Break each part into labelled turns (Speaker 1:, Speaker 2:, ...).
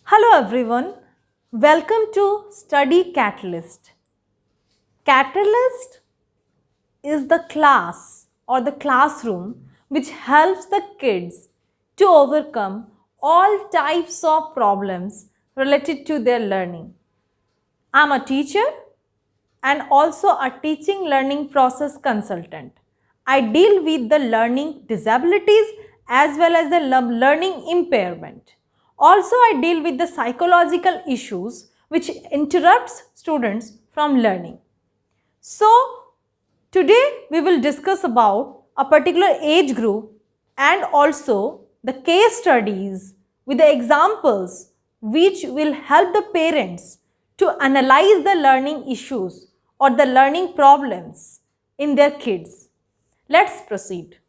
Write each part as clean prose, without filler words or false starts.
Speaker 1: Hello everyone, welcome to Study Catalyst. Catalyst is the class or the classroom which helps the kids to overcome all types of problems related to their learning. I'm a teacher and also a teaching learning process consultant. I deal with the learning disabilities as well as the learning impairment. Also, I deal with the psychological issues which interrupts students from learning. So, today we will discuss about a particular age group and also the case studies with the examples which will help the parents to analyze the learning issues or the learning problems in their kids. Let's proceed.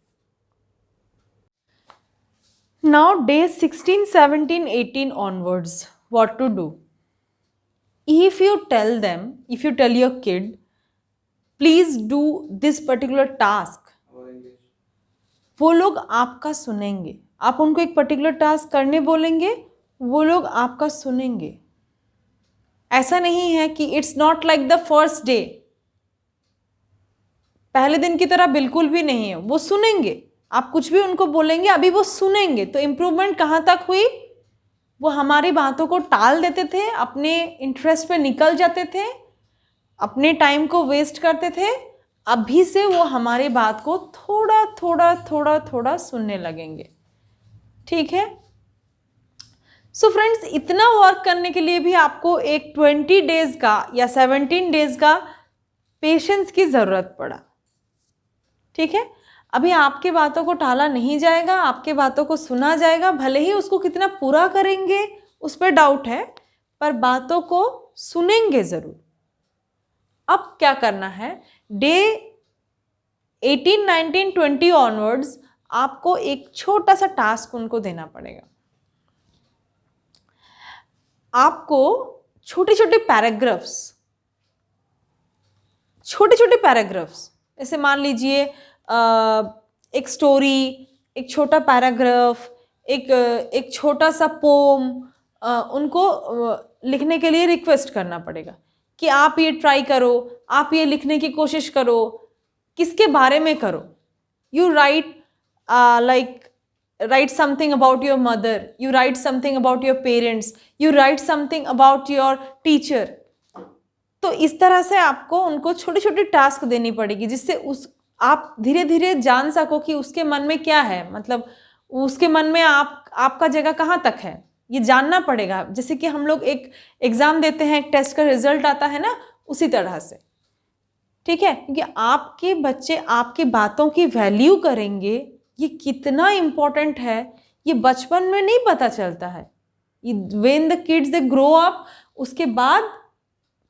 Speaker 1: Now days 16, 17, 18 onwards, what to do? If you tell your kid, please do this particular task, वो लोग आपका सुनेंगे. आप उनको एक particular task करने बोलेंगे, वो लोग आपका सुनेंगे. ऐसा नहीं है कि it's not like the first day, पहले दिन की तरह बिल्कुल भी नहीं है. वो सुनेंगे, आप कुछ भी उनको बोलेंगे अभी वो सुनेंगे. तो इम्प्रूवमेंट कहाँ तक हुई? वो हमारी बातों को टाल देते थे, अपने इंटरेस्ट पे निकल जाते थे, अपने टाइम को वेस्ट करते थे. अभी से वो हमारी बात को थोड़ा थोड़ा थोड़ा थोड़ा सुनने लगेंगे. ठीक है. सो फ्रेंड्स, इतना वर्क करने के लिए भी आपको एक 20 डेज का या 17 डेज का पेशेंस की ज़रूरत पड़ा. ठीक है. अभी आपके बातों को टाला नहीं जाएगा, आपके बातों को सुना जाएगा. भले ही उसको कितना पूरा करेंगे उस पर डाउट है, पर बातों को सुनेंगे ज़रूर. अब क्या करना है? डे 18, 19, 20 ऑनवर्ड्स आपको एक छोटा सा टास्क उनको देना पड़ेगा. आपको छोटे छोटे पैराग्राफ्स जैसे मान लीजिए एक स्टोरी, एक छोटा पैराग्राफ, एक छोटा सा पोम, उनको लिखने के लिए रिक्वेस्ट करना पड़ेगा कि आप ये ट्राई करो, आप ये लिखने की कोशिश करो. किसके बारे में करो? You write something about your mother, you write something about your parents, you write something about your teacher. तो इस तरह से आपको उनको छोटे छोटे टास्क देनी पड़ेगी, जिससे आप धीरे धीरे जान सको कि उसके मन में क्या है, मतलब उसके मन में आपका जगह कहाँ तक है, ये जानना पड़ेगा. जैसे कि हम लोग एक एग्ज़ाम देते हैं, एक टेस्ट का रिजल्ट आता है ना, उसी तरह से. ठीक है. क्योंकि आपके बच्चे आपकी बातों की वैल्यू करेंगे, ये कितना इम्पोर्टेंट है ये बचपन में नहीं पता चलता है. When the kids they grow up, उसके बाद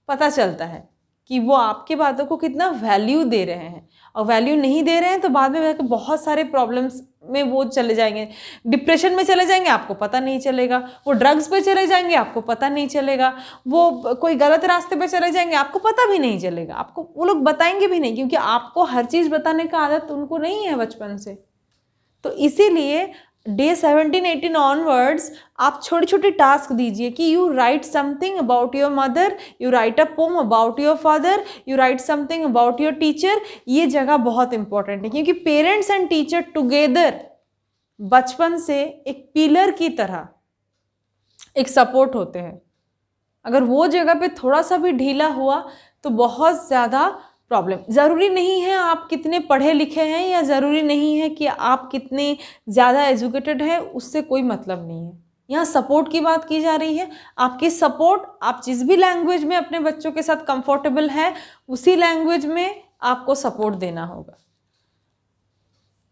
Speaker 1: पता चलता है कि वो आपके बातों को कितना वैल्यू दे रहे हैं. और वैल्यू नहीं दे रहे हैं तो बाद में बहुत सारे प्रॉब्लम्स में वो चले जाएंगे. डिप्रेशन में चले जाएंगे, आपको पता नहीं चलेगा. वो ड्रग्स पे चले जाएंगे, आपको पता नहीं चलेगा. वो कोई गलत रास्ते पे चले जाएंगे, आपको पता भी नहीं चलेगा. आपको वो लोग बताएंगे भी नहीं, क्योंकि आपको हर चीज़ बताने का आदत उनको नहीं है बचपन से. तो इसीलिए डे 17, 18 ऑनवर्ड्स आप छोटे छोटे टास्क दीजिए कि you right something about your mother, you right a poem about your father, you right something about your teacher. ये जगह बहुत इंपॉर्टेंट है, क्योंकि पेरेंट्स एंड टीचर टुगेदर बचपन से एक पिलर की तरह एक सपोर्ट होते हैं. अगर वो जगह पे थोड़ा सा भी ढीला हुआ तो बहुत ज़्यादा प्रॉब्लम. ज़रूरी नहीं है आप कितने पढ़े लिखे हैं, या ज़रूरी नहीं है कि आप कितने ज़्यादा एजुकेटेड हैं, उससे कोई मतलब नहीं है. यहाँ सपोर्ट की बात की जा रही है. आपकी सपोर्ट, आप जिस भी लैंग्वेज में अपने बच्चों के साथ कंफर्टेबल है, उसी लैंग्वेज में आपको सपोर्ट देना होगा.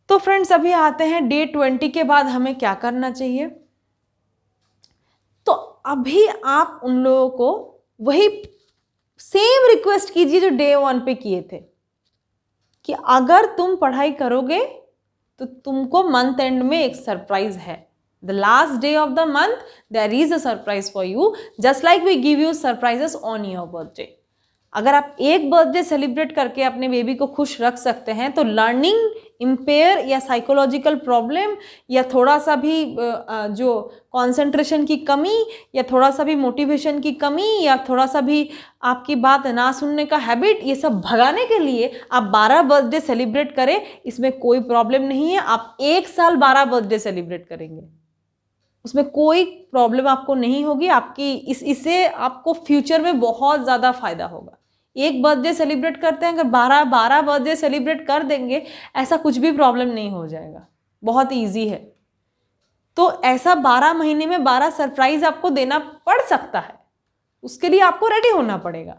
Speaker 1: तो फ्रेंड्स, अभी आते हैं डे 20 के बाद हमें क्या करना चाहिए. तो अभी आप उन लोगों को वही सेम रिक्वेस्ट कीजिए जो डे 1 पे किए थे, कि अगर तुम पढ़ाई करोगे तो तुमको मंथ एंड में एक सरप्राइज है. The last day of the month there is a surprise for you, just like we give you surprises on your birthday. अगर आप एक बर्थडे सेलिब्रेट करके अपने बेबी को खुश रख सकते हैं तो लर्निंग इम्पेयर या साइकोलॉजिकल प्रॉब्लम या थोड़ा सा भी जो कंसंट्रेशन की कमी या थोड़ा सा भी मोटिवेशन की कमी या थोड़ा सा भी आपकी बात ना सुनने का हैबिट, ये सब भगाने के लिए आप 12 बर्थडे सेलिब्रेट करें, इसमें कोई प्रॉब्लम नहीं है। आप 1 साल 12 बर्थडे सेलिब्रेट करेंगे, उसमें कोई प्रॉब्लम आपको नहीं होगी। आपकी इससे आपको फ्यूचर में बहुत ज़्यादा फायदा होगा। एक बर्थडे सेलिब्रेट करते हैं, अगर 12 बर्थडे सेलिब्रेट कर देंगे, ऐसा कुछ भी प्रॉब्लम नहीं हो जाएगा, बहुत ईजी है। तो ऐसा 12 महीने में 12 सरप्राइज आपको देना पड़ सकता है, उसके लिए आपको रेडी होना पड़ेगा।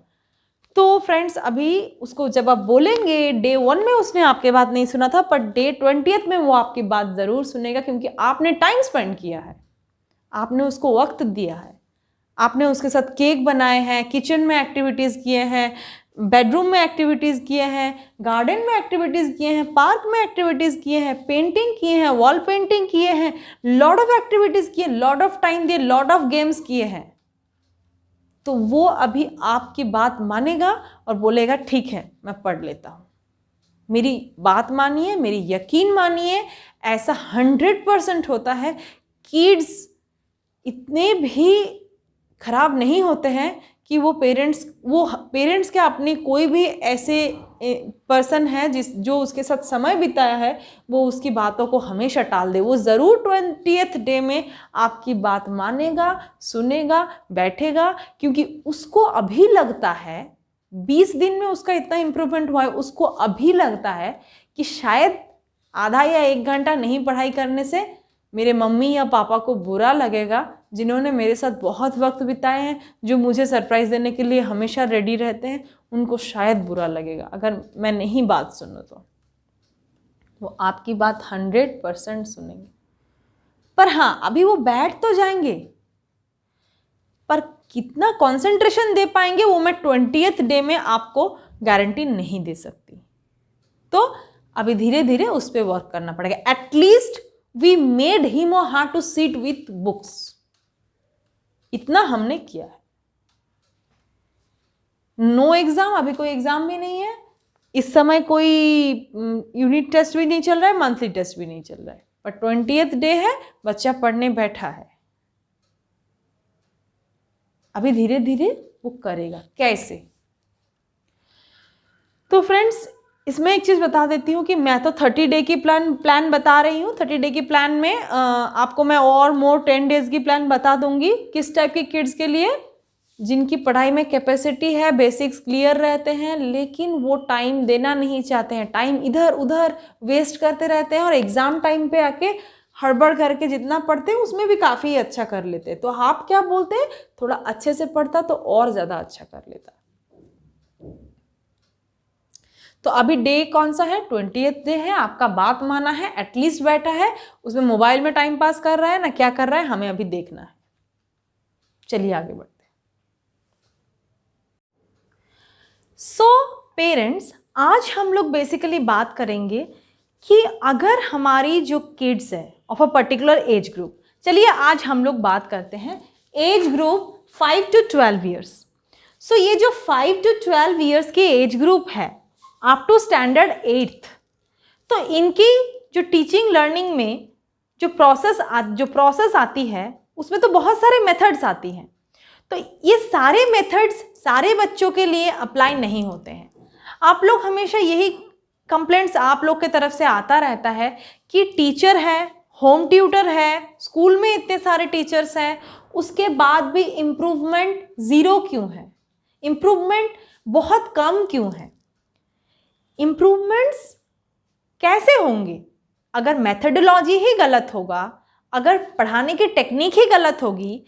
Speaker 1: तो फ्रेंड्स, अभी उसको जब आप बोलेंगे, डे 1 में उसने आपके बात नहीं सुना था, पर डे 20th में वो आपकी बात ज़रूर सुनेगा, क्योंकि आपने टाइम स्पेंड किया है, आपने उसको वक्त दिया है, आपने उसके साथ केक बनाए हैं, किचन में एक्टिविटीज़ किए हैं, बेडरूम में एक्टिविटीज़ किए हैं, गार्डन में एक्टिविटीज़ किए हैं, पार्क में एक्टिविटीज़ किए हैं, पेंटिंग किए हैं, वॉल पेंटिंग किए हैं, लॉट ऑफ एक्टिविटीज़ किए, लॉट ऑफ टाइम दिए, लॉट ऑफ गेम्स किए हैं। तो वो अभी आपकी बात मानेगा और बोलेगा ठीक है, मैं पढ़ लेता हूँ। मेरी बात मानिए, मेरी यकीन मानिए, ऐसा 100% होता है। किड्स इतने भी खराब नहीं होते हैं कि वो पेरेंट्स क्या, अपनी कोई भी ऐसे पर्सन है जो उसके साथ समय बिताया है, वो उसकी बातों को हमेशा टाल दे। वो ज़रूर 20th डे में आपकी बात मानेगा, सुनेगा, बैठेगा, क्योंकि उसको अभी लगता है 20 दिन में उसका इतना इम्प्रूवमेंट हुआ है, उसको अभी लगता है कि शायद आधा या 1 घंटा नहीं पढ़ाई करने से मेरे मम्मी या पापा को बुरा लगेगा, जिन्होंने मेरे साथ बहुत वक्त बिताए हैं, जो मुझे सरप्राइज़ देने के लिए हमेशा रेडी रहते हैं, उनको शायद बुरा लगेगा अगर मैं नहीं बात सुनूं। तो वो आपकी बात 100% सुनेंगे। पर हाँ, अभी वो बैठ तो जाएंगे, पर कितना कंसंट्रेशन दे पाएंगे वो मैं 20th डे में आपको गारंटी नहीं दे सकती। तो अभी धीरे धीरे उस पर वर्क करना पड़ेगा। एटलीस्ट वी मेड हिम और her to sit with books, इतना हमने किया है। नो एग्जाम, अभी कोई एग्जाम भी नहीं है, इस समय कोई यूनिट टेस्ट भी नहीं चल रहा है, मंथली टेस्ट भी नहीं चल रहा है, पर 20th डे है, बच्चा पढ़ने बैठा है। अभी धीरे धीरे वो करेगा। कैसे? तो फ्रेंड्स, इसमें एक चीज़ बता देती हूँ कि मैं तो 30 डे की प्लान बता रही हूँ। 30 डे की प्लान में आपको मैं और मोर 10 डेज की प्लान बता दूंगी। किस टाइप के किड्स के लिए? जिनकी पढ़ाई में कैपेसिटी है, बेसिक्स क्लियर रहते हैं, लेकिन वो टाइम देना नहीं चाहते हैं, टाइम इधर उधर वेस्ट करते रहते हैं, और एग्ज़ाम टाइम पे आके हड़बड़ करके जितना पढ़ते हैं उसमें भी काफ़ी अच्छा कर लेते हैं। तो आप क्या बोलते हैं, थोड़ा अच्छे से पढ़ता तो और ज़्यादा अच्छा कर लेता। तो अभी डे कौन सा है? 20th डे है। आपका बात माना है, एटलीस्ट बैठा है, उसमें मोबाइल में टाइम पास कर रहा है ना, क्या कर रहा है, हमें अभी देखना है। चलिए आगे बढ़ते हैं। सो पेरेंट्स, आज हम लोग बेसिकली बात करेंगे कि अगर हमारी जो किड्स है of a particular age group, चलिए आज हम लोग बात करते हैं एज ग्रुप 5 to 12 ईयर्स। सो ये जो 5 to 12 ईयर्स के एज ग्रुप है अप टू स्टैंडर्ड 8th, तो इनकी जो टीचिंग लर्निंग में जो प्रोसेस आती है, उसमें तो बहुत सारे मेथड्स आती हैं। तो ये सारे मेथड्स सारे बच्चों के लिए अप्लाई नहीं होते हैं। आप लोग हमेशा यही कंप्लेंट्स आप लोग के तरफ से आता रहता है कि टीचर है, होम ट्यूटर है, स्कूल में इतने सारे टीचर्स हैं, उसके बाद भी इम्प्रूवमेंट ज़ीरो क्यों है, इम्प्रूवमेंट बहुत कम क्यों है। इम्प्रूवमेंट्स कैसे होंगे? अगर मेथडोलॉजी ही गलत होगा, अगर पढ़ाने की टेक्निक ही गलत होगी,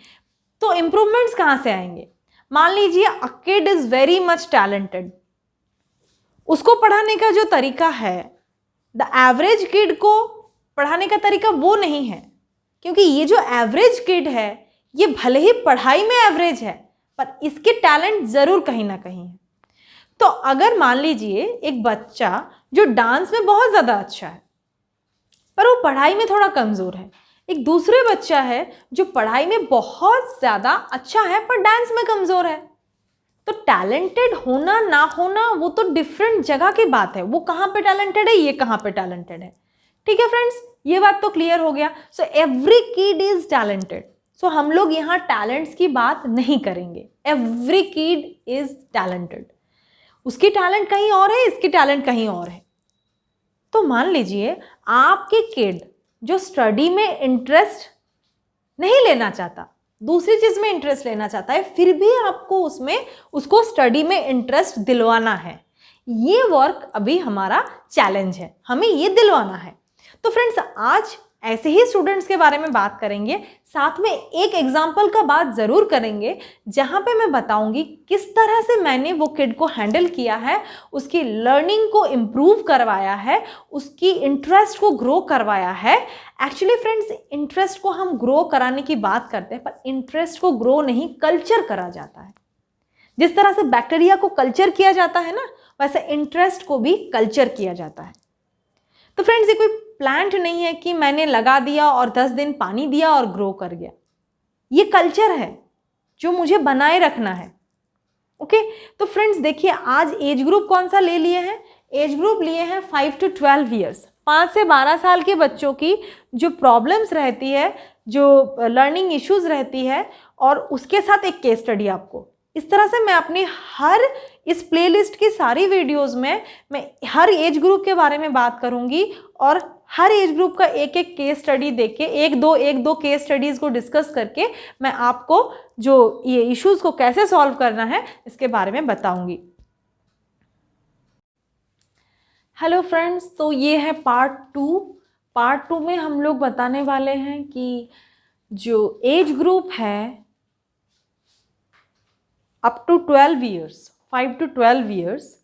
Speaker 1: तो इम्प्रूवमेंट्स कहाँ से आएंगे? मान लीजिए a kid is very much talented, उसको पढ़ाने का जो तरीका है, द एवरेज किड को पढ़ाने का तरीका वो नहीं है, क्योंकि ये जो एवरेज किड है, ये भले ही पढ़ाई में एवरेज है, पर इसके टैलेंट ज़रूर कहीं ना कहीं है। तो अगर मान लीजिए एक बच्चा जो डांस में बहुत ज़्यादा अच्छा है, पर वो पढ़ाई में थोड़ा कमज़ोर है, एक दूसरे बच्चा है जो पढ़ाई में बहुत ज़्यादा अच्छा है पर डांस में कमज़ोर है, तो टैलेंटेड होना ना होना वो तो डिफरेंट जगह की बात है, वो कहाँ पे टैलेंटेड है, ये कहाँ पे टैलेंटेड है। ठीक है फ्रेंड्स, ये बात तो क्लियर हो गया। So every kid is talented. So हम लोग यहाँ टैलेंट्स की बात नहीं करेंगे। एवरी किड इज टैलेंटेड, उसकी टैलेंट कहीं और है, इसकी टैलेंट कहीं और है। तो मान लीजिए आपकी किड जो स्टडी में इंटरेस्ट नहीं लेना चाहता, दूसरी चीज में इंटरेस्ट लेना चाहता है, फिर भी आपको उसको स्टडी में इंटरेस्ट दिलवाना है। ये वर्क अभी हमारा चैलेंज है, हमें ये दिलवाना है। तो फ्रेंड्स, आज ऐसे ही स्टूडेंट्स के बारे में बात करेंगे, साथ में एक एग्जाम्पल का बात जरूर करेंगे जहां पे मैं बताऊंगी किस तरह से मैंने वो किड को हैंडल किया है, उसकी लर्निंग को इम्प्रूव करवाया है, उसकी इंटरेस्ट को ग्रो करवाया है। एक्चुअली फ्रेंड्स, इंटरेस्ट को हम ग्रो कराने की बात करते हैं, पर इंटरेस्ट को ग्रो नहीं, कल्चर करा जाता है। जिस तरह से बैक्टीरिया को कल्चर किया जाता है ना, वैसे इंटरेस्ट को भी कल्चर किया जाता है। तो फ्रेंड्स, ये कोई प्लांट नहीं है कि मैंने लगा दिया और 10 दिन पानी दिया और ग्रो कर गया। ये कल्चर है जो मुझे बनाए रखना है। ओके, तो फ्रेंड्स देखिए, आज एज ग्रुप कौन सा ले लिए हैं? एज ग्रुप लिए हैं 5 to 12 ईयर्स। 5 से 12 साल के बच्चों की जो प्रॉब्लम्स रहती है, जो लर्निंग इश्यूज रहती है, और उसके साथ एक केस स्टडी आपको। इस तरह से मैं अपनी इस प्लेलिस्ट की सारी वीडियोस में मैं हर एज ग्रुप के बारे में बात करूंगी, और हर एज ग्रुप का एक एक केस स्टडी देके एक दो केस स्टडीज को डिस्कस करके मैं आपको जो ये इश्यूज को कैसे सॉल्व करना है इसके बारे में बताऊंगी। हेलो फ्रेंड्स, तो ये है पार्ट 2। पार्ट 2 में हम लोग बताने वाले हैं कि जो एज ग्रुप है up to 12 years, 5 to 12 years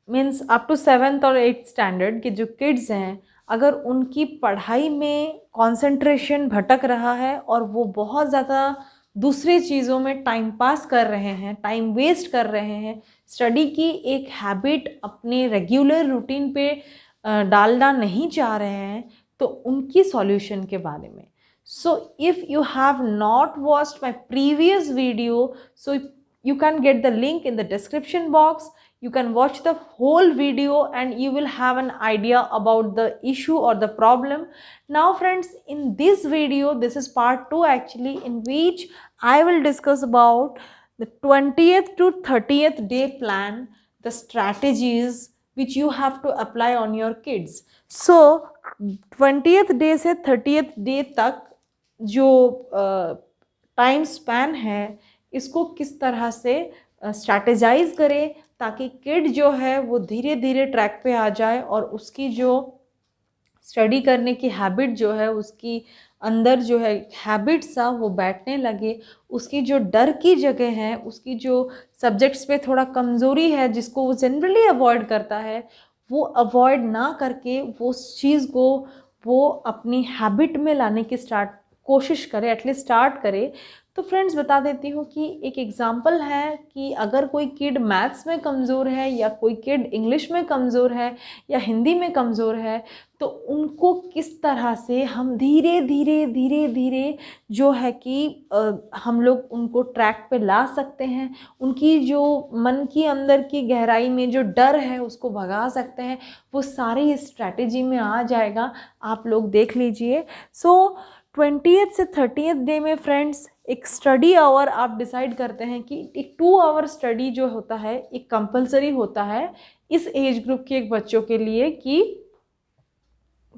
Speaker 1: means up to 7th और 8th स्टैंडर्ड के जो किड्स हैं, अगर उनकी पढ़ाई में कंसंट्रेशन भटक रहा है और वो बहुत ज़्यादा दूसरे चीज़ों में टाइम पास कर रहे हैं, टाइम वेस्ट कर रहे हैं, स्टडी की एक हैबिट अपने रेगुलर रूटीन पे डालना नहीं चाह रहे हैं, तो उनकी सॉल्यूशन के बारे में। So if you have not watched my previous video, so you can get the link in the description box. You can watch the whole video and you will have an idea about the issue or the problem. Now friends, in this video, this is part 2 actually, in which I will discuss about the 20th to 30th day plan, the strategies which you have to apply on your kids. So 20th day से 30th day तक जो time span है, इसको किस तरह से strategise करें ताकि किड जो है वो धीरे धीरे ट्रैक पे आ जाए और उसकी जो स्टडी करने की हैबिट जो है, उसकी अंदर जो है हैबिट सा वो बैठने लगे, उसकी जो डर की जगह है, उसकी जो सब्जेक्ट्स पे थोड़ा कमज़ोरी है जिसको वो जनरली अवॉइड करता है, वो अवॉइड ना करके वो चीज़ को वो अपनी हैबिट में लाने की कोशिश करे, एटलीस्ट स्टार्ट करे। तो फ्रेंड्स, बता देती हूँ कि एक एग्जांपल है कि अगर कोई किड मैथ्स में कमज़ोर है, या कोई किड इंग्लिश में कमज़ोर है, या हिंदी में कमज़ोर है, तो उनको किस तरह से हम धीरे धीरे जो है कि हम लोग उनको ट्रैक पे ला सकते हैं, उनकी जो मन की अंदर की गहराई में जो डर है उसको भगा सकते हैं, वो सारी इस स्ट्रैटेजी में आ जाएगा। आप लोग देख लीजिए। सो 20th से 30th डे में फ्रेंड्स एक स्टडी आवर आप डिसाइड करते हैं कि एक 2 आवर स्टडी जो होता है एक कंपलसरी होता है इस एज ग्रुप के एक बच्चों के लिए, कि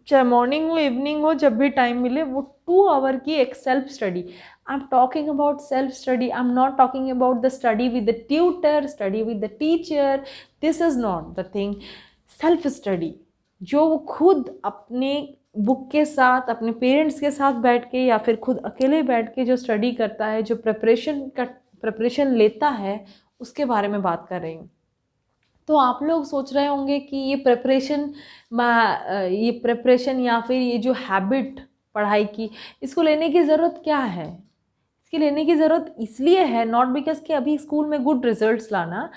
Speaker 1: चाहे मॉर्निंग हो इवनिंग हो, जब भी टाइम मिले, वो 2 आवर की एक self study. I am talking about self study, I am not talking about the study with the tutor, study with the teacher, this is not the thing. Self study जो वो खुद अपने book के साथ, अपने parents के साथ बैठ के या फिर खुद अकेले बैठ के जो स्टडी करता है, जो प्रिपरेशन लेता है, उसके बारे में बात कर रही हूँ। तो आप लोग सोच रहे होंगे कि ये प्रिपरेशन या फिर ये जो हैबिट पढ़ाई की, इसको लेने की ज़रूरत क्या है? इसकी लेने की ज़रूरत इसलिए है, नॉट बिकॉज कि अभी स्कूल में गुड रिजल्ट्स लाना,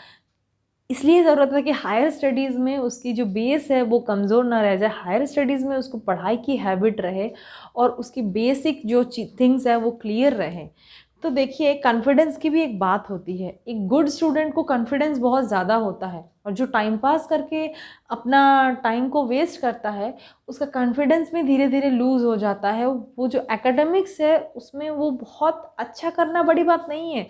Speaker 1: इसलिए ज़रूरत है कि हायर स्टडीज़ में उसकी जो बेस है वो कमज़ोर ना रह जाए, हायर स्टडीज़ में उसको पढ़ाई की हैबिट रहे और उसकी बेसिक जो थिंग्स है वो क्लियर रहे। तो देखिए कॉन्फिडेंस की भी एक बात होती है। एक गुड स्टूडेंट को कॉन्फिडेंस बहुत ज़्यादा होता है, और जो टाइम पास करके अपना टाइम को वेस्ट करता है उसका कॉन्फिडेंस भी धीरे धीरे लूज़ हो जाता है। वो जो एकेडमिक्स है उसमें वो बहुत अच्छा करना बड़ी बात नहीं है।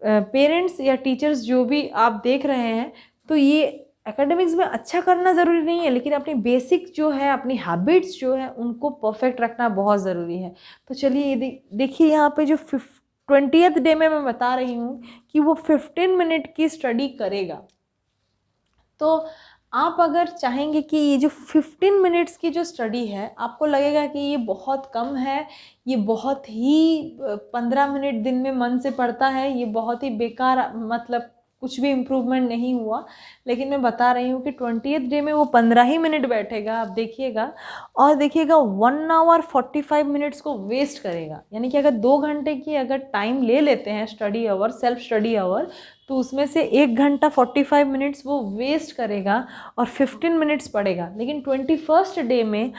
Speaker 1: पेरेंट्स या टीचर्स जो भी आप देख रहे हैं, तो ये एकेडमिक्स में अच्छा करना ज़रूरी नहीं है, लेकिन अपनी बेसिक जो है, अपनी हैबिट्स जो है उनको परफेक्ट रखना बहुत ज़रूरी है। तो चलिए देखिए यहाँ पे जो 20th डे में मैं बता रही हूँ कि वो 15 मिनट की स्टडी करेगा। तो आप अगर चाहेंगे कि ये जो 15 मिनट्स की जो स्टडी है, आपको लगेगा कि ये बहुत कम है, ये बहुत ही 15 मिनट दिन में मन से पढ़ता है, ये बहुत ही बेकार, मतलब कुछ भी इम्प्रूवमेंट नहीं हुआ। लेकिन मैं बता रही हूँ कि 20th डे में वो 15 ही मिनट बैठेगा, आप देखिएगा, और देखिएगा 1 आवर 45 मिनट्स को वेस्ट करेगा। यानी कि अगर 2 घंटे की अगर टाइम ले लेते हैं study hour, self study hour, तो उसमें से 1 घंटा 45 मिनट्स वो वेस्ट करेगा और 15 मिनट्स पढ़ेगा। लेकिन 21st डे में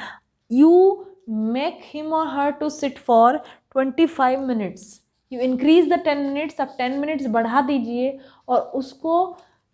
Speaker 1: यू मेक हिम और her to sit for 25 minutes, you increase the 10 minutes, आप 10 मिनट्स बढ़ा दीजिए और उसको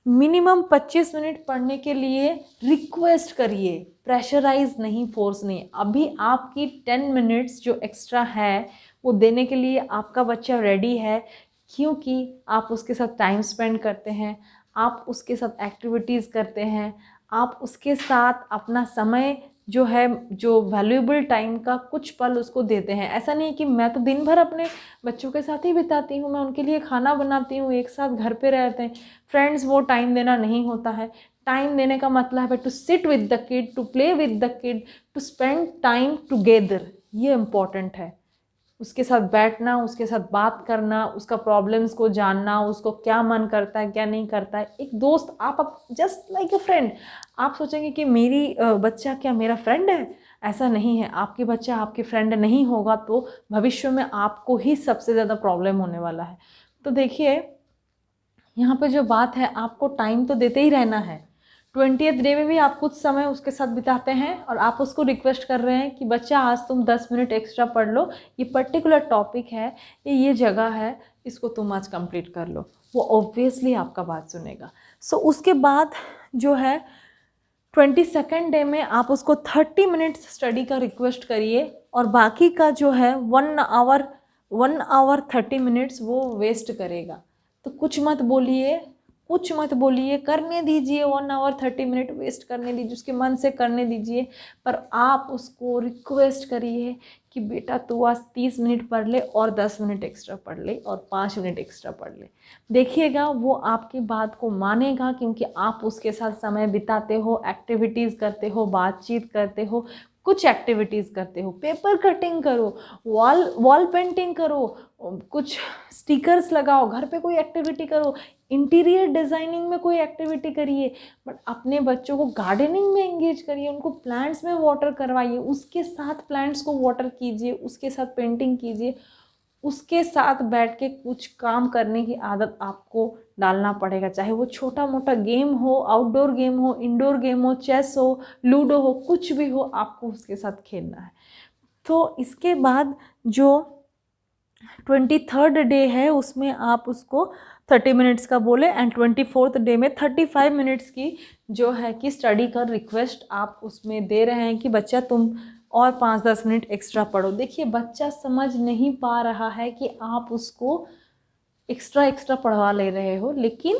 Speaker 1: मिनिमम 25 मिनट पढ़ने के लिए रिक्वेस्ट करिए, प्रेशराइज नहीं, फोर्स नहीं। अभी आपकी 10 मिनट्स जो एक्स्ट्रा है वो देने के लिए आपका बच्चा रेडी है, क्योंकि आप उसके साथ टाइम स्पेंड करते हैं, आप उसके साथ एक्टिविटीज़ करते हैं, आप उसके साथ अपना समय जो है, जो वैल्यूएबल टाइम का कुछ पल उसको देते हैं। ऐसा नहीं कि मैं तो दिन भर अपने बच्चों के साथ ही बिताती हूँ, मैं उनके लिए खाना बनाती हूँ, एक साथ घर पे रहते हैं। फ्रेंड्स, वो टाइम देना नहीं होता है। टाइम देने का मतलब है to sit with the kid, to play with the kid, to spend time together. ये इम्पॉर्टेंट है, उसके साथ बैठना, उसके साथ बात करना, उसका प्रॉब्लम्स को जानना, उसको क्या मन करता है क्या नहीं करता है। एक दोस्त, आप जस्ट लाइक अ फ्रेंड। आप सोचेंगे कि मेरी बच्चा क्या मेरा फ्रेंड है, ऐसा नहीं है। आपके बच्चा आपके फ्रेंड नहीं होगा तो भविष्य में आपको ही सबसे ज़्यादा प्रॉब्लम होने वाला है। तो देखिए यहाँ पे जो बात है, आपको टाइम तो देते ही रहना है। 20th डे में भी आप कुछ समय उसके साथ बिताते हैं और आप उसको रिक्वेस्ट कर रहे हैं कि बच्चा आज तुम 10 मिनट एक्स्ट्रा पढ़ लो, ये पर्टिकुलर टॉपिक है, ये जगह है, इसको तुम आज कंप्लीट कर लो। वो ऑब्वियसली आपका बात सुनेगा। सो उसके बाद जो है 22nd डे में आप उसको 30 मिनट्स स्टडी का रिक्वेस्ट करिए, और बाकी का जो है 1 आवर 30 मिनट्स वो वेस्ट करेगा। तो कुछ मत बोलिए, करने दीजिए। 1 आवर 30 मिनट वेस्ट करने दीजिए, उसके मन से करने दीजिए, पर आप उसको रिक्वेस्ट करिए कि बेटा तू आज 30 मिनट पढ़ ले और 10 मिनट एक्स्ट्रा पढ़ ले और 5 मिनट एक्स्ट्रा पढ़ ले। देखिएगा वो आपकी बात को मानेगा, क्योंकि आप उसके साथ समय बिताते हो, एक्टिविटीज़ करते हो, बातचीत करते हो, कुछ एक्टिविटीज़ करते हो, पेपर कटिंग करो, वॉल पेंटिंग करो, कुछ स्टिकर्स लगाओ, घर पे कोई एक्टिविटी करो, इंटीरियर डिज़ाइनिंग में कोई एक्टिविटी करिए। बट अपने बच्चों को गार्डनिंग में एंगेज करिए, उनको प्लांट्स में वाटर करवाइए, उसके साथ प्लांट्स को वाटर कीजिए, उसके साथ पेंटिंग कीजिए, उसके साथ बैठ के कुछ काम करने की आदत आपको डालना पड़ेगा। चाहे वो छोटा मोटा गेम हो, आउटडोर गेम हो, इंडोर गेम हो, चेस हो, लूडो हो, कुछ भी हो, आपको उसके साथ खेलना है। तो इसके बाद जो 23rd डे है उसमें आप उसको 30 मिनट्स का बोले, एंड 24th डे में 35 मिनट्स की जो है कि स्टडी का रिक्वेस्ट आप उसमें दे रहे हैं कि बच्चा तुम और 5-10 मिनट एक्स्ट्रा पढ़ो। देखिए बच्चा समझ नहीं पा रहा है कि आप उसको एक्स्ट्रा पढ़वा ले रहे हो, लेकिन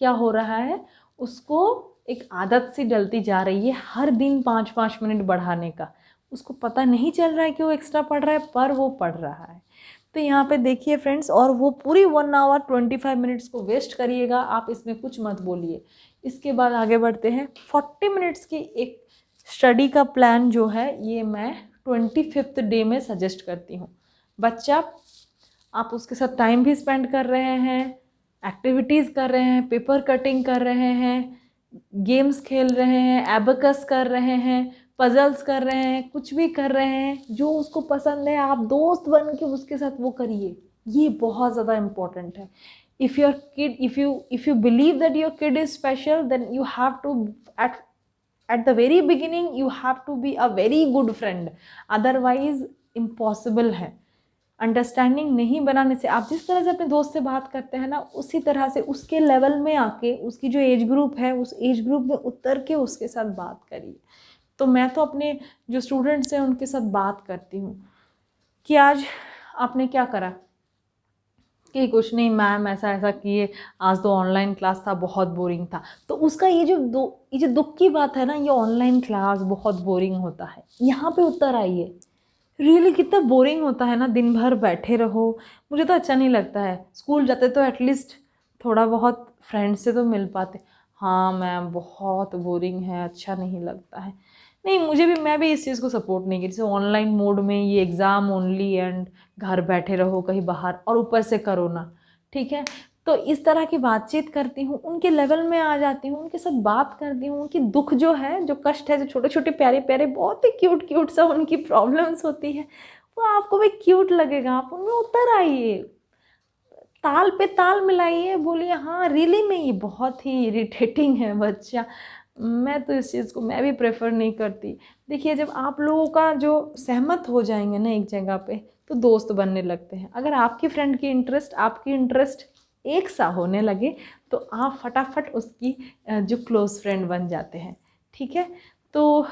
Speaker 1: क्या हो रहा है, उसको एक आदत सी डलती जा रही है हर दिन 5-5 मिनट बढ़ाने का। उसको पता नहीं चल रहा है कि वो एक्स्ट्रा पढ़ रहा है, पर वो पढ़ रहा है। तो यहाँ पे देखिए फ्रेंड्स, और वो पूरी 1 आवर 25 मिनट्स को वेस्ट करिएगा, आप इसमें कुछ मत बोलिए। इसके बाद आगे बढ़ते हैं। 40 मिनट्स की एक स्टडी का प्लान जो है, ये मैं 25th डे में सजेस्ट करती हूँ। बच्चा, आप उसके साथ टाइम भी स्पेंड कर रहे हैं, एक्टिविटीज़ कर रहे हैं, पेपर कटिंग कर रहे हैं, गेम्स खेल रहे हैं, एबकस कर रहे हैं, पजल्स कर रहे हैं, कुछ भी कर रहे हैं, जो उसको पसंद है आप दोस्त बन के उसके साथ वो करिए। ये बहुत ज़्यादा इम्पोर्टेंट है। If your kid, if you believe that your kid is special, then you have to at the very beginning you have to be a very good friend, otherwise impossible है। अंडरस्टैंडिंग नहीं बनाने से, आप जिस तरह से अपने दोस्त से बात करते हैं ना, उसी तरह से उसके लेवल में आके, उसकी जो एज ग्रुप है उस एज ग्रुप में उतर के उसके साथ बात करिए। तो मैं तो अपने जो स्टूडेंट्स हैं उनके साथ बात करती हूँ कि आज आपने क्या करा, कि कुछ नहीं मैम ऐसा ऐसा किए, आज तो ऑनलाइन क्लास था बहुत बोरिंग था। तो उसका ये जो दुख की बात है ना, ये ऑनलाइन क्लास बहुत बोरिंग होता है, यहाँ पे उतर आइए। रियली कितना बोरिंग होता है ना, दिन भर बैठे रहो, मुझे तो अच्छा नहीं लगता है। स्कूल जाते तो एटलीस्ट थोड़ा बहुत फ्रेंड से तो मिल पाते। हाँ मैम बहुत बोरिंग है, अच्छा नहीं लगता है। नहीं, मैं भी इस चीज़ को सपोर्ट नहीं की, जैसे ऑनलाइन मोड में ये एग्ज़ाम ओनली एंड घर बैठे रहो कहीं बाहर, और ऊपर से कोरोना, ठीक है। तो इस तरह की बातचीत करती हूँ, उनके लेवल में आ जाती हूँ, उनके साथ बात करती हूँ, उनकी दुख जो है, जो कष्ट है, जो छोटे छोटे प्यारे प्यारे बहुत ही क्यूट क्यूट सा उनकी प्रॉब्लम्स होती है, वो आपको भी क्यूट लगेगा। आप उनमें उतर आइए, ताल पे ताल मिलाइए, बोलिए हाँ रियली में ये बहुत ही इरिटेटिंग है बच्चा। मैं तो इस चीज़ को मैं भी प्रेफर नहीं करती। देखिए, जब आप लोगों का जो सहमत हो जाएंगे ना एक जगह पे, तो दोस्त बनने लगते हैं। अगर आपकी फ्रेंड की इंटरेस्ट आपकी इंटरेस्ट एक सा होने लगे, तो आप फटाफट उसकी जो क्लोज़ फ्रेंड बन जाते हैं, ठीक है। तो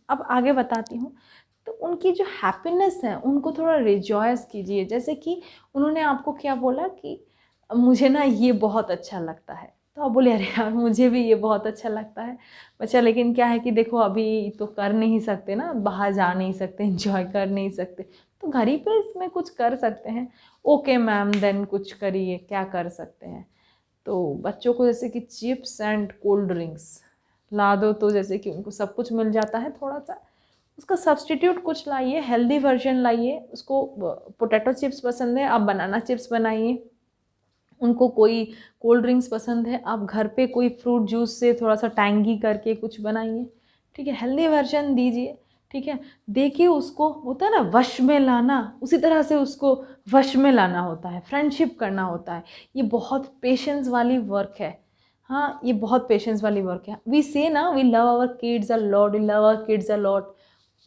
Speaker 1: अब आगे बताती हूँ। तो उनकी जो हैप्पीनेस है उनको थोड़ा रिजॉयस कीजिए। जैसे कि उन्होंने आपको क्या बोला कि मुझे ना ये बहुत अच्छा लगता है, तो आप बोले अरे यार मुझे भी ये बहुत अच्छा लगता है बच्चा, लेकिन क्या है कि देखो अभी तो कर नहीं सकते ना, बाहर जा नहीं सकते, एंजॉय कर नहीं सकते, तो घर ही पे इसमें कुछ कर सकते हैं। ओके मैम, देन कुछ करिए, क्या कर सकते हैं। तो बच्चों को जैसे कि चिप्स एंड कोल्ड ड्रिंक्स ला दो, तो जैसे कि उनको सब कुछ मिल जाता है, थोड़ा सा उसका सब्स्टिट्यूट कुछ लाइए, हेल्दी वर्जन लाइए। उसको पोटैटो चिप्स पसंद है, आप बनाना चिप्स बनाइए। उनको कोई कोल्ड ड्रिंक्स पसंद है, आप घर पे कोई फ्रूट जूस से थोड़ा सा टैंगी करके कुछ बनाइए, ठीक है। हेल्दी वर्जन दीजिए, ठीक है। देखिए, उसको होता है ना वश में लाना, उसी तरह से उसको वश में लाना होता है, फ्रेंडशिप करना होता है। ये बहुत पेशेंस वाली वर्क है। हाँ, ये बहुत पेशेंस वाली वर्क है। वी से ना, we love our kids a lot, we love our kids a lot.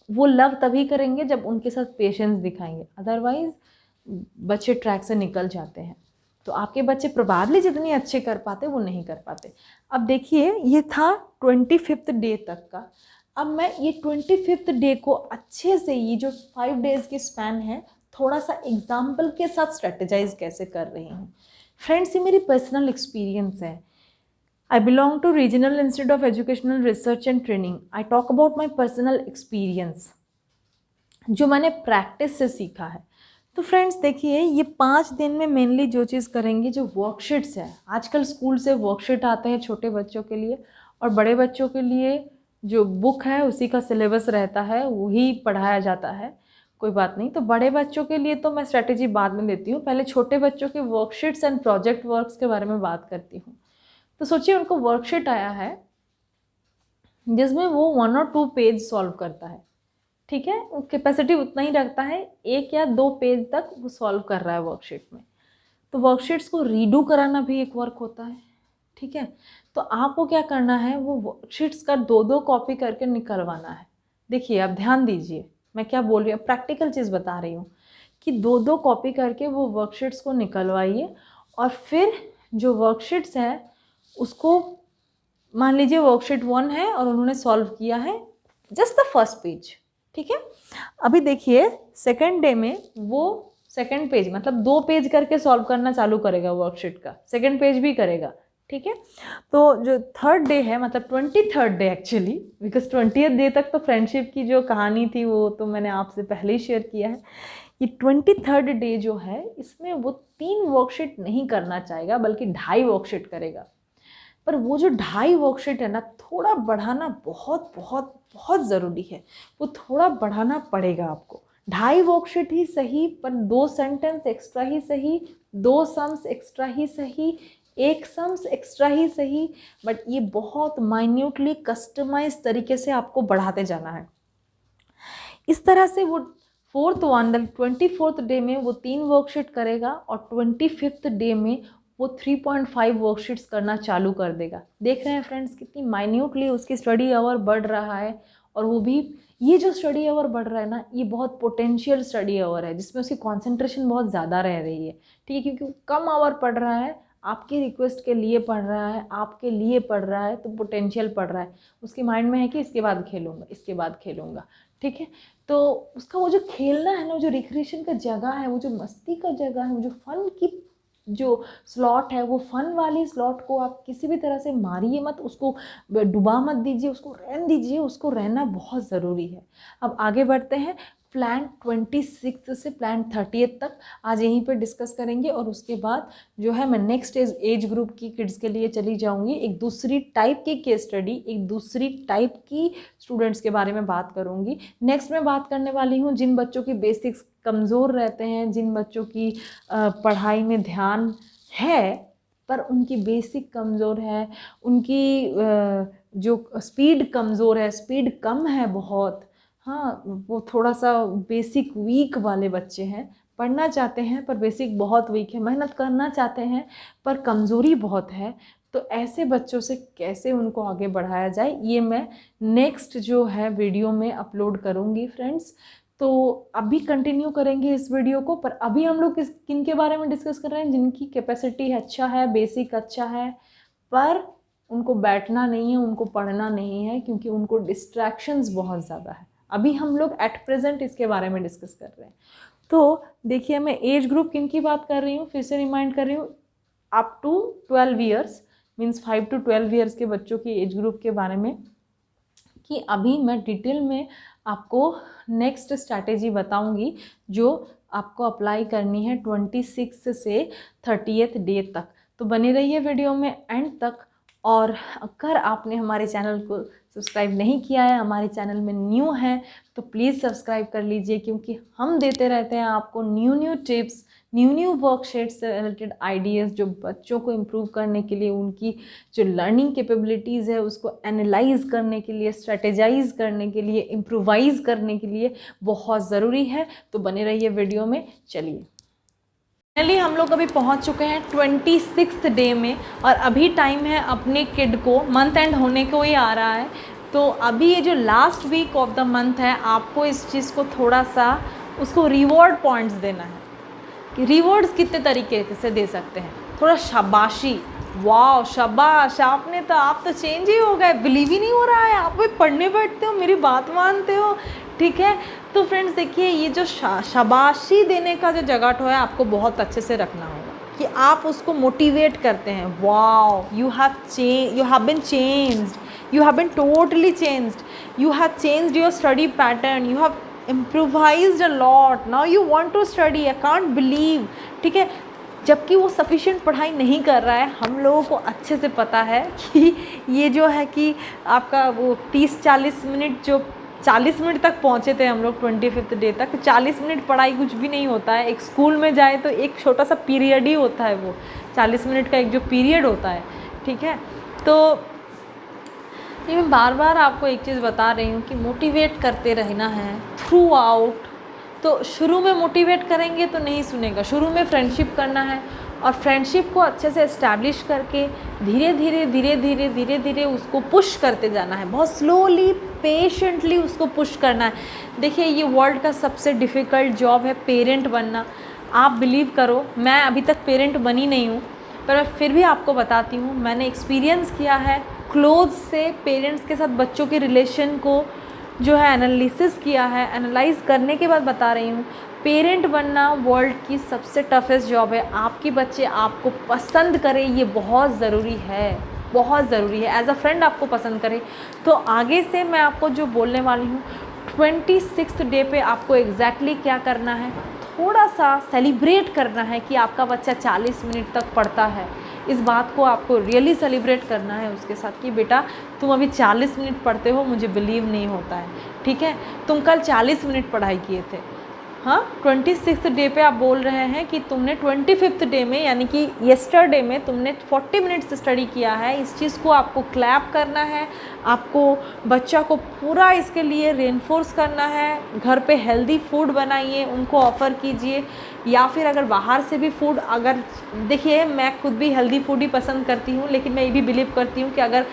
Speaker 1: वो लव तभी करेंगे जब उनके साथ पेशेंस दिखाएंगे, अदरवाइज बच्चे ट्रैक से निकल जाते हैं। तो आपके बच्चे प्रोबेबली जितने अच्छे कर पाते वो नहीं कर पाते। अब देखिए, ये था 25th डे तक का। अब मैं ये 25th डे को अच्छे से, ये जो 5 डेज की स्पैन है, थोड़ा सा एग्जाम्पल के साथ स्ट्रेटेजाइज कैसे कर रही हूँ। फ्रेंड्स, ये मेरी पर्सनल एक्सपीरियंस है। I belong to Regional Institute of Educational Research and Training. I talk about my personal experience, जो मैंने प्रैक्टिस से सीखा है। तो फ्रेंड्स देखिए, ये 5 दिन में मेनली जो चीज़ करेंगे, जो वर्कशीट्स है, आजकल स्कूल से वर्कशीट आते हैं छोटे बच्चों के लिए, और बड़े बच्चों के लिए जो बुक है उसी का सिलेबस रहता है, वही पढ़ाया जाता है, कोई बात नहीं। तो बड़े बच्चों के लिए तो मैं स्ट्रैटेजी बाद में देती हूँ, पहले छोटे बच्चों के वर्कशीट्स एंड प्रोजेक्ट वर्क्स के बारे में बात करती हूँ। तो सोचिए, उनको वर्कशीट आया है जिसमें वो 1 और 2 पेज सॉल्व करता है, ठीक है। कैपेसिटी उतना ही रखता है, 1 या 2 पेज तक वो सॉल्व कर रहा है वर्कशीट में। तो वर्कशीट्स को रीडू कराना भी एक वर्क होता है, ठीक है। तो आपको क्या करना है, वो वर्कशीट्स का 2-2 कॉपी करके निकलवाना है। देखिए, आप ध्यान दीजिए, मैं क्या बोल रही हूँ, प्रैक्टिकल चीज़ बता रही हूँ कि 2-2 कॉपी करके वो वर्कशीट्स को निकलवाइए। और फिर जो वर्कशीट्स है उसको, मान लीजिए वर्कशीट 1 है और उन्होंने सॉल्व किया है जस्ट द फर्स्ट पेज, ठीक है। अभी देखिए, सेकंड डे में वो सेकंड पेज मतलब 2 पेज करके सॉल्व करना चालू करेगा वर्कशीट का, सेकंड पेज भी करेगा, ठीक है। तो जो थर्ड डे है, मतलब 23rd day actually, because 20th day तक तो फ्रेंडशिप की जो कहानी थी वो तो मैंने आपसे पहले ही शेयर किया है। ये 23rd डे जो है, इसमें वो 3 वर्कशीट नहीं करना चाहेगा, बल्कि 2.5 वर्कशीट करेगा। पर वो जो 2.5 वर्कशीट है ना, थोड़ा बढ़ाना बहुत बहुत बहुत ज़रूरी है, वो थोड़ा बढ़ाना पड़ेगा आपको। 2.5 वर्कशीट ही सही, पर 2 सेंटेंस एक्स्ट्रा ही सही, 2 सम्स एक्स्ट्रा ही सही, 1 सम्स एक्स्ट्रा ही सही, बट ये बहुत माइन्यूटली कस्टमाइज तरीके से आपको बढ़ाते जाना है। इस तरह से वो 24th डे में वो 3 वर्कशीट करेगा, और 25th डे में वो 3.5 वर्कशीट्स करना चालू कर देगा। देख रहे हैं फ्रेंड्स, कितनी माइन्यूटली उसकी स्टडी आवर बढ़ रहा है और वो भी ये जो स्टडी आवर बढ़ रहा है ना, ये बहुत पोटेंशियल स्टडी आवर है जिसमें उसकी कंसंट्रेशन बहुत ज़्यादा रह रही है, ठीक है, क्योंकि वो कम आवर पढ़ रहा है, आपकी रिक्वेस्ट के लिए पढ़ रहा है, आपके लिए पढ़ रहा है, तो पोटेंशियल पढ़ रहा है, उसके माइंड में है कि इसके बाद खेलूँगा, इसके बाद खेलूँगा, ठीक है। तो उसका वो जो खेलना है ना, वो जो रिक्रिएशन का जगह है, वो जो मस्ती का जगह है, वो जो फन की जो स्लॉट है, वो फन वाली स्लॉट को आप किसी भी तरह से मारिए मत, उसको डुबा मत दीजिए, उसको रहने दीजिए, उसको रहना बहुत ज़रूरी है। अब आगे बढ़ते हैं, प्लान 26 से प्लान 30 तक आज यहीं पर डिस्कस करेंगे, और उसके बाद जो है मैं नेक्स्ट एज ग्रुप की किड्स के लिए चली जाऊंगी, एक दूसरी टाइप की केस स्टडी, एक दूसरी टाइप की स्टूडेंट्स के बारे में बात करूंगी। नेक्स्ट मैं बात करने वाली हूँ जिन बच्चों की बेसिक्स कमज़ोर रहते हैं, जिन बच्चों की पढ़ाई में ध्यान है पर उनकी बेसिक कमज़ोर है, उनकी जो स्पीड कमज़ोर है, स्पीड कम है बहुत, हाँ, वो थोड़ा सा बेसिक वीक वाले बच्चे हैं, पढ़ना चाहते हैं पर बेसिक बहुत वीक है, मेहनत करना चाहते हैं पर कमज़ोरी बहुत है, तो ऐसे बच्चों से कैसे उनको आगे बढ़ाया जाए, ये मैं नेक्स्ट जो है वीडियो में अपलोड करूँगी फ्रेंड्स। तो अभी कंटिन्यू करेंगे इस वीडियो को, पर अभी हम लोग किन के बारे में डिस्कस कर रहे हैं, जिनकी कैपेसिटी अच्छा है, बेसिक अच्छा है, पर उनको बैठना नहीं है, उनको पढ़ना नहीं है, क्योंकि उनको डिस्ट्रैक्शंस बहुत ज़्यादा है। अभी हम लोग एट प्रेजेंट इसके बारे में डिस्कस कर रहे हैं। तो देखिए, मैं एज ग्रुप किन की बात कर रही हूँ, फिर से रिमाइंड कर रही हूँ, up to 12 years, means 5 to 12 years के बच्चों की एज ग्रुप के बारे में, कि अभी मैं डिटेल में आपको नेक्स्ट स्ट्रैटेजी बताऊंगी जो आपको अप्लाई करनी है 26 से 30th डे तक। तो बने रहिए वीडियो में एंड तक, और अगर आपने हमारे चैनल को सब्सक्राइब नहीं किया है, हमारे चैनल में न्यू है, तो प्लीज़ सब्सक्राइब कर लीजिए, क्योंकि हम देते रहते हैं आपको न्यू टिप्स, न्यू वर्कशीट से रिलेटेड आइडियाज़, जो बच्चों को इम्प्रूव करने के लिए, उनकी जो लर्निंग कैपेबिलिटीज़ है उसको एनालाइज करने के लिए, स्ट्रेटेजाइज करने के लिए, इम्प्रोवाइज़ करने के लिए बहुत ज़रूरी है। तो बने रहिए वीडियो में। चलिए, फाइनली हम लोग अभी पहुंच चुके हैं 26th डे में, और अभी टाइम है अपने किड को, मंथ एंड होने को ही आ रहा है, तो अभी ये जो last week of the month है, आपको इस चीज़ को थोड़ा सा उसको रिवॉर्ड पॉइंट्स देना है। कि रिवॉर्ड्स कितने तरीके से दे सकते हैं, थोड़ा शाबाशी, वाह शाबाश, आपने तो, आप तो चेंज ही हो गए, बिलीव ही नहीं हो रहा है, आप भी पढ़ने बैठते हो, मेरी बात मानते हो, ठीक है। तो फ्रेंड्स देखिए, ये जो शाबाशी देने का जो जगह है, आपको बहुत अच्छे से रखना होगा कि आप उसको मोटिवेट करते हैं, वाह you have been changed, you have been totally changed, you have changed your study pattern, you have improvised a lot, now you want to study, I can't believe, ठीक है। जबकि वो सफिशिएंट पढ़ाई नहीं कर रहा है, हम लोगों को अच्छे से पता है कि ये जो है कि आपका वो 30-40 मिनट, जो 40 मिनट तक पहुँचे थे हम लोग 25th डे तक, 40 मिनट पढ़ाई कुछ भी नहीं होता है। एक स्कूल में जाए तो एक छोटा सा पीरियड ही होता है, वो 40 मिनट का एक जो पीरियड होता है, ठीक है। तो ये मैं बार बार आपको एक चीज़ बता रही हूँ कि मोटिवेट करते रहना है थ्रू आउट। तो शुरू में मोटिवेट करेंगे तो नहीं सुनेगा, शुरू में फ्रेंडशिप करना है, और फ्रेंडशिप को अच्छे से इस्टेब्लिश करके धीरे धीरे उसको पुश करते जाना है, बहुत स्लोली पेशेंटली उसको पुश करना है। देखिए, ये वर्ल्ड का सबसे डिफ़िकल्ट जॉब है पेरेंट बनना। आप बिलीव करो, मैं अभी तक पेरेंट बनी नहीं हूँ, पर मैं फिर भी आपको बताती हूँ, मैंने एक्सपीरियंस किया है, क्लोज से पेरेंट्स के साथ बच्चों के रिलेशन को जो है एनालिसिस किया है, एनालाइज करने के बाद बता रही हूँ, पेरेंट बनना वर्ल्ड की सबसे टफेस्ट जॉब है। आपके बच्चे आपको पसंद करें, ये बहुत ज़रूरी है, बहुत ज़रूरी है। एज अ फ्रेंड आपको पसंद करे। तो आगे से मैं आपको जो बोलने वाली हूँ, 26th डे पे आपको एग्जैक्टली क्या करना है, थोड़ा सा सेलिब्रेट करना है कि आपका बच्चा 40 मिनट तक पढ़ता है। इस बात को आपको रियली सेलिब्रेट करना है उसके साथ कि बेटा तुम अभी 40 मिनट पढ़ते हो, मुझे बिलीव नहीं होता है, ठीक है। तुम कल 40 मिनट पढ़ाई किए थे, हाँ 26th डे पे आप बोल रहे हैं कि तुमने 25th डे में, यानी कि येस्टरडे में तुमने 40 मिनट्स स्टडी किया है। इस चीज़ को आपको क्लैप करना है, आपको बच्चा को पूरा इसके लिए रेनफोर्स करना है। घर पे हेल्दी फूड बनाइए, उनको ऑफ़र कीजिए, या फिर अगर बाहर से भी फूड, अगर देखिए मैं खुद भी हेल्दी फूड ही पसंद करती हूँ, लेकिन मैं ये भी बिलीव करती हूँ कि अगर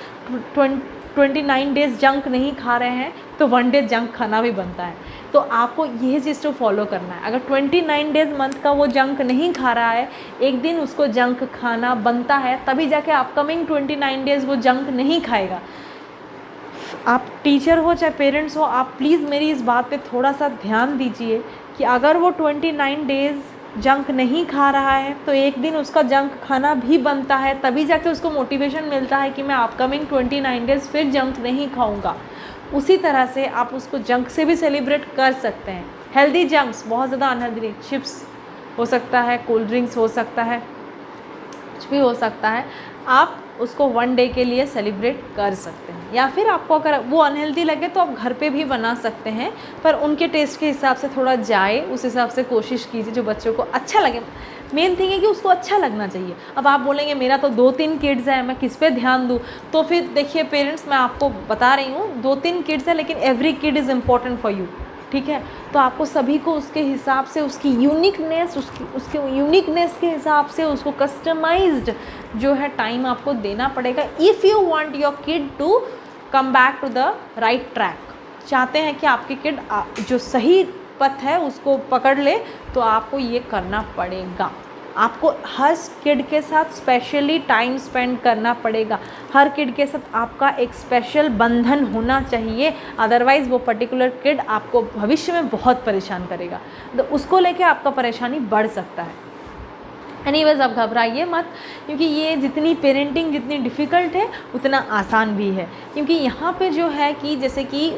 Speaker 1: 29 डेज़ जंक नहीं खा रहे हैं तो 1 डे जंक खाना भी बनता है। तो आपको यही चीज़ तो फॉलो करना है। अगर 29 डेज़ मंथ का वो जंक नहीं खा रहा है, एक दिन उसको जंक खाना बनता है, तभी जाके अपकमिंग 29 डेज़ वो जंक नहीं खाएगा। आप टीचर हो चाहे पेरेंट्स हो, आप प्लीज़ मेरी इस बात पे थोड़ा सा ध्यान दीजिए कि अगर वो 29 डेज़ जंक नहीं खा रहा है तो एक दिन उसका जंक खाना भी बनता है, तभी जाके उसको मोटिवेशन मिलता है कि मैं अपकमिंग 29 डेज़ फिर जंक नहीं खाऊंगा। उसी तरह से आप उसको जंक से भी सेलिब्रेट कर सकते हैं। हेल्दी जंक्स, बहुत ज़्यादा अनहेल्दी नहीं, चिप्स हो सकता है, कोल्ड ड्रिंक्स हो सकता है, कुछ भी हो सकता है, आप उसको 1 डे के लिए सेलिब्रेट कर सकते हैं। या फिर आपको अगर वो अनहेल्दी लगे तो आप घर पे भी बना सकते हैं, पर उनके टेस्ट के हिसाब से थोड़ा जाए, उस हिसाब से कोशिश कीजिए जो बच्चों को अच्छा लगे। मेन थिंग है कि उसको अच्छा लगना चाहिए। अब आप बोलेंगे मेरा तो 2-3 किड्स हैं, मैं किस पे ध्यान दूँ, तो फिर देखिए पेरेंट्स, मैं आपको बता रही हूँ 2-3 किड्स हैं लेकिन every kid is important for you, ठीक है। तो आपको सभी को उसके हिसाब से, उसकी यूनिकनेस, उसके यूनिकनेस के हिसाब से उसको कस्टमाइज्ड जो है टाइम आपको देना पड़ेगा। If you want your kid to come back to the right track, चाहते हैं कि आपकी किड जो सही पथ है उसको पकड़ ले, तो आपको ये करना पड़ेगा। आपको हर किड के साथ स्पेशली टाइम स्पेंड करना पड़ेगा। हर किड के साथ आपका एक स्पेशल बंधन होना चाहिए, अदरवाइज़ वो पर्टिकुलर किड आपको भविष्य में बहुत परेशान करेगा, तो उसको लेके आपका परेशानी बढ़ सकता है। एनीवेज, आप घबराइए मत, क्योंकि ये जितनी पेरेंटिंग जितनी डिफ़िकल्ट है उतना आसान भी है। क्योंकि यहाँ पे जो है कि जैसे कि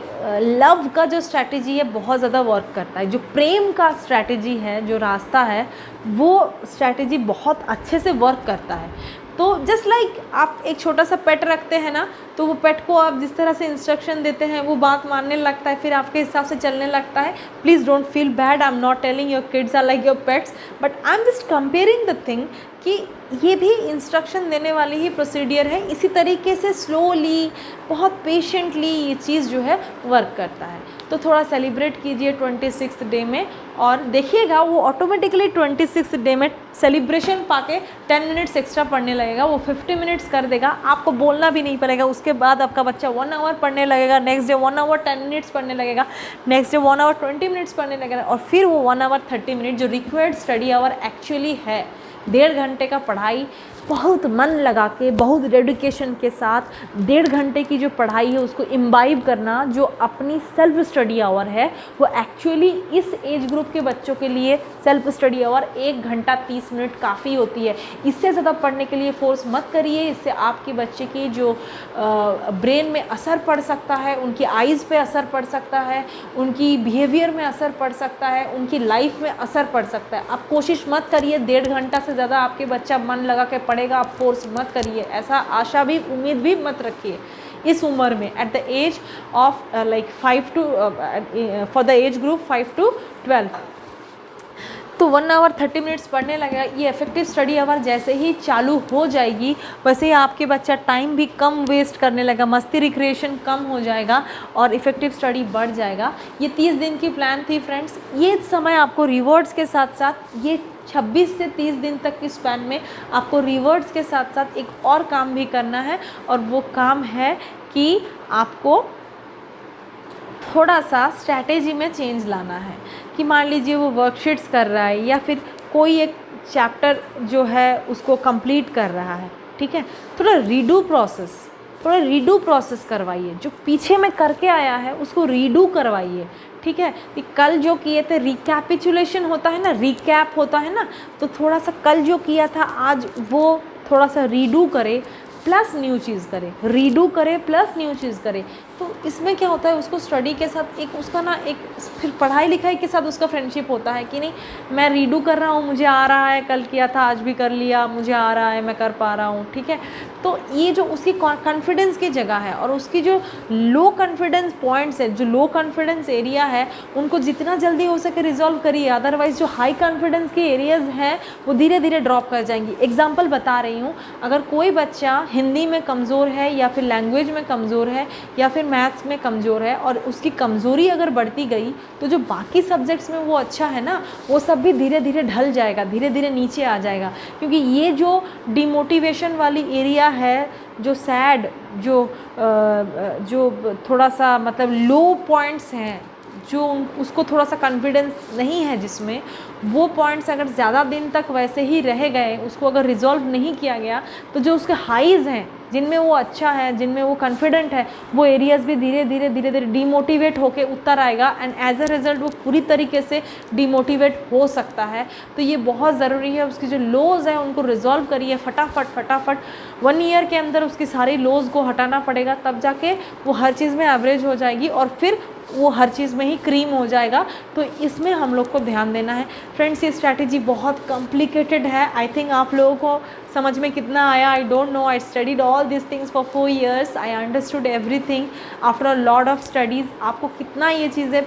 Speaker 1: लव का जो स्ट्रैटेजी है बहुत ज़्यादा वर्क करता है, जो प्रेम का स्ट्रैटेजी है, जो रास्ता है, वो स्ट्रैटेजी बहुत अच्छे से वर्क करता है। तो जस्ट लाइक आप एक छोटा सा पेट रखते हैं ना, तो वो पेट को आप जिस तरह से इंस्ट्रक्शन देते हैं वो बात मानने लगता है, फिर आपके हिसाब से चलने लगता है। Please don't feel bad, I am not telling your kids are like your pets, but I am just comparing the thing कि ये भी इंस्ट्रक्शन देने वाली ही प्रोसीडियर है। इसी तरीके से स्लोली, बहुत पेशेंटली ये चीज़ जो है वर्क करता है। तो थोड़ा सेलिब्रेट कीजिए 26th डे में, और देखिएगा वो ऑटोमेटिकली 26th डे में सेलिब्रेशन पाके 10 मिनट्स एक्स्ट्रा पढ़ने लगेगा, वो 50 मिनट्स कर देगा, आपको बोलना भी नहीं पड़ेगा। उसके बाद आपका बच्चा 1 आवर पढ़ने लगेगा, नेक्स्ट डे 1 आवर 10 मिनट्स पढ़ने लगेगा, नेक्स्ट डे 1 आवर 20 मिनट्स पढ़ने लगेगा, और फिर वो 1 आवर 30 मिनट जो रिक्वायर्ड स्टडी आवर एक्चुअली है, 1.5 घंटे का पढ़ाई बहुत मन लगा के, बहुत डेडिकेशन के साथ 1.5 घंटे की जो पढ़ाई है उसको इम्बाइब करना, जो अपनी सेल्फ स्टडी आवर है, वो एक्चुअली इस एज ग्रुप के बच्चों के लिए सेल्फ स्टडी आवर 1 घंटा 30 मिनट काफ़ी होती है। इससे ज़्यादा पढ़ने के लिए फोर्स मत करिए, इससे आपके बच्चे की जो ब्रेन में असर पड़ सकता है, उनकी आइज़ पे असर पड़ सकता है, उनकी बिहेवियर में असर पड़ सकता है, उनकी लाइफ में असर पड़ सकता है। आप कोशिश मत करिए 1.5 घंटा से ज़्यादा आपके बच्चा मन लगा के पढ़ेगा, आप फोर्स मत करिए, ऐसा आशा भी उम्मीद भी मत रखिए इस उम्र में, at the age of like 5 to for the age group 5 to 12। तो 1 आवर 30 मिनट्स पढ़ने लगेगा। ये इफेक्टिव स्टडी आवर जैसे ही चालू हो जाएगी वैसे ही आपके बच्चा टाइम भी कम वेस्ट करने लगेगा, मस्ती रिक्रिएशन कम हो जाएगा और इफेक्टिव स्टडी बढ़ जाएगा। ये 30 दिन की प्लान थी फ्रेंड्स। ये समय आपको रिवॉर्ड्स के साथ साथ ये 26 से 30 दिन तक की स्पैन में आपको रिवॉर्ड्स के साथ साथ एक और काम भी करना है, और वो काम है कि आपको थोड़ा सा स्ट्रैटेजी में चेंज लाना है। कि मान लीजिए वो वर्कशीट्स कर रहा है या फिर कोई एक चैप्टर जो है उसको कंप्लीट कर रहा है, ठीक है, थोड़ा रीडू प्रोसेस करवाइए। जो पीछे में करके आया है उसको रीडू करवाइए, ठीक है। कि कल जो किए थे, रिकैपिचुलेशन होता है ना, रिकैप होता है ना, तो थोड़ा सा कल जो किया था आज वो थोड़ा सा रीडू करे प्लस न्यू चीज़ करे, रीडू करे प्लस न्यू चीज़ करे। तो इसमें क्या होता है, उसको स्टडी के साथ एक उसका ना एक फिर पढ़ाई लिखाई के साथ उसका फ्रेंडशिप होता है कि नहीं, मैं रीडू कर रहा हूँ, मुझे आ रहा है, कल किया था आज भी कर लिया, मुझे आ रहा है, मैं कर पा रहा हूँ, ठीक है। तो ये जो उसकी कॉन्फिडेंस की जगह है और उसकी जो लो कॉन्फिडेंस पॉइंट्स है, जो लो कॉन्फिडेंस एरिया है, उनको जितना जल्दी हो सके रिजॉल्व करिए, अदरवाइज़ जो हाई कॉन्फिडेंस के एरियाज़ हैं वो धीरे धीरे ड्रॉप कर जाएंगी। एग्जाम्पल बता रही हूँ, अगर कोई बच्चा हिंदी में कमज़ोर है या फिर लैंग्वेज में कमज़ोर है या फिर मैथ्स में कमज़ोर है और उसकी कमज़ोरी अगर बढ़ती गई तो जो बाकी सब्जेक्ट्स में वो अच्छा है ना, वो सब भी धीरे धीरे ढल जाएगा, धीरे धीरे नीचे आ जाएगा। क्योंकि ये जो डिमोटिवेशन वाली एरिया है, जो सैड, जो थोड़ा सा मतलब लो पॉइंट्स हैं, जो उसको थोड़ा सा कॉन्फिडेंस नहीं है जिसमें, वो पॉइंट्स अगर ज़्यादा दिन तक वैसे ही रह गए, उसको अगर रिजॉल्व नहीं किया गया, तो जो उसके हाईज़ हैं जिनमें वो अच्छा है, जिनमें वो कॉन्फिडेंट है, वो एरियाज़ भी धीरे धीरे डीमोटिवेट होके उतर आएगा एंड एज अ रिज़ल्ट वो पूरी तरीके से डीमोटिवेट हो सकता है। तो ये बहुत ज़रूरी है, उसकी जो लोज़ हैं उनको रिजॉल्व करिए फटाफट 1 ईयर के अंदर उसकी सारी लोज़ को हटाना पड़ेगा, तब जाके वो हर चीज़ में एवरेज हो जाएगी और फिर वो हर चीज़ में ही क्रीम हो जाएगा। तो इसमें हम लोग को ध्यान देना है। फ्रेंड्स, ये स्ट्रैटेजी बहुत कॉम्प्लिकेटेड है। आई थिंक आप लोगों को समझ में कितना आया, I don't know. I studied all this things for 4 years, I understood everything after a lot of studies. आपको कितना ये चीज़ें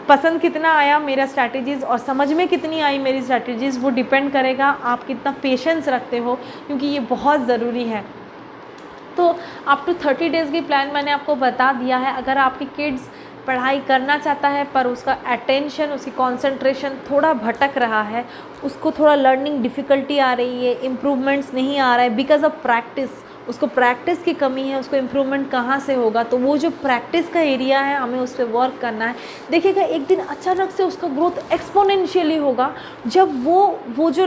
Speaker 1: पसंद कितना आया मेरा स्ट्रैटेजीज़, और समझ में कितनी आई मेरी स्ट्रैटेजीज़, वो डिपेंड करेगा आप कितना पेशेंस रखते हो, क्योंकि ये बहुत ज़रूरी है। तो अप टू 30 डेज़ की प्लान मैंने आपको बता दिया है। अगर आपकी किड्स पढ़ाई करना चाहता है पर उसका अटेंशन, उसकी कंसंट्रेशन थोड़ा भटक रहा है, उसको थोड़ा लर्निंग डिफ़िकल्टी आ रही है, इम्प्रूवमेंट्स नहीं आ रहा है बिकॉज ऑफ प्रैक्टिस, उसको प्रैक्टिस की कमी है, उसको इम्प्रूवमेंट कहाँ से होगा? तो वो जो प्रैक्टिस का एरिया है, हमें उस पर वर्क करना है। देखिएगा एक दिन अचानक से उसका ग्रोथ एक्सपोनेंशियली होगा, जब वो जो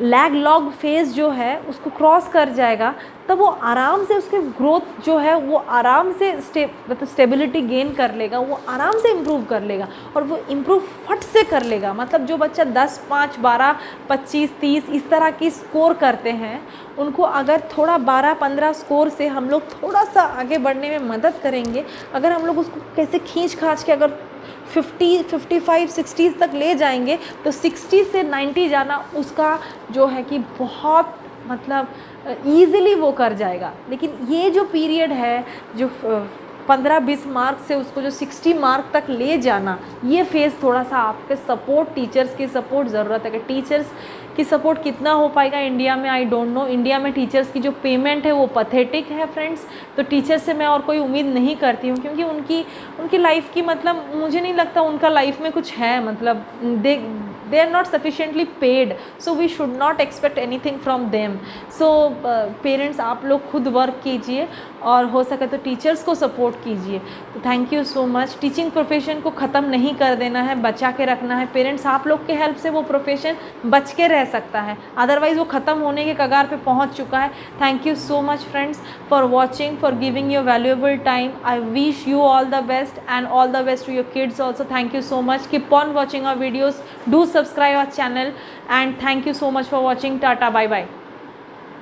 Speaker 1: लैग लॉग फेज़ जो है उसको क्रॉस कर जाएगा, तब वो आराम से उसके ग्रोथ जो है वो आराम से मतलब स्टेबिलिटी गेन कर लेगा, वो आराम से इम्प्रूव कर लेगा और वो इम्प्रूव फट से कर लेगा। मतलब जो बच्चा 10, 5, 12, 25, 30 इस तरह की स्कोर करते हैं, उनको अगर थोड़ा 12, 15 स्कोर से हम लोग थोड़ा सा आगे बढ़ने में मदद करेंगे, अगर हम लोग उसको कैसे खींच खांच के अगर 50, 55, 60 तक ले जाएंगे, तो 60 से 90 जाना उसका जो है कि बहुत मतलब ईज़िली वो कर जाएगा। लेकिन ये जो पीरियड है, जो 15-20 मार्क से उसको जो 60 मार्क तक ले जाना, ये फेज़ थोड़ा सा आपके सपोर्ट, टीचर्स की सपोर्ट ज़रूरत है। कि टीचर्स की सपोर्ट कितना हो पाएगा इंडिया में, आई डोंट नो। इंडिया में टीचर्स की जो पेमेंट है वो पैथेटिक है फ्रेंड्स। तो टीचर्स से मैं और कोई उम्मीद नहीं करती हूँ, क्योंकि उनकी लाइफ की मतलब मुझे नहीं लगता उनका लाइफ में कुछ है, मतलब they are not sufficiently paid, so we should not expect anything from them. So parents आप लोग खुद वर्क कीजिए और हो सके तो टीचर्स को सपोर्ट कीजिए। तो thank you so much. Teaching profession को ख़त्म नहीं कर देना है, बचा के रखना है। पेरेंट्स आप लोग के हेल्प से वो प्रोफेशन बच के रह सकता है, अदरवाइज़ वो ख़त्म होने के कगार पे पहुंच चुका है। Thank you so much friends for watching, for giving your valuable time. I wish you all the best and all the best to your kids also. Thank you so much. Keep on watching our videos, do subscribe our channel, and thank you so much for watching. Tata, bye bye.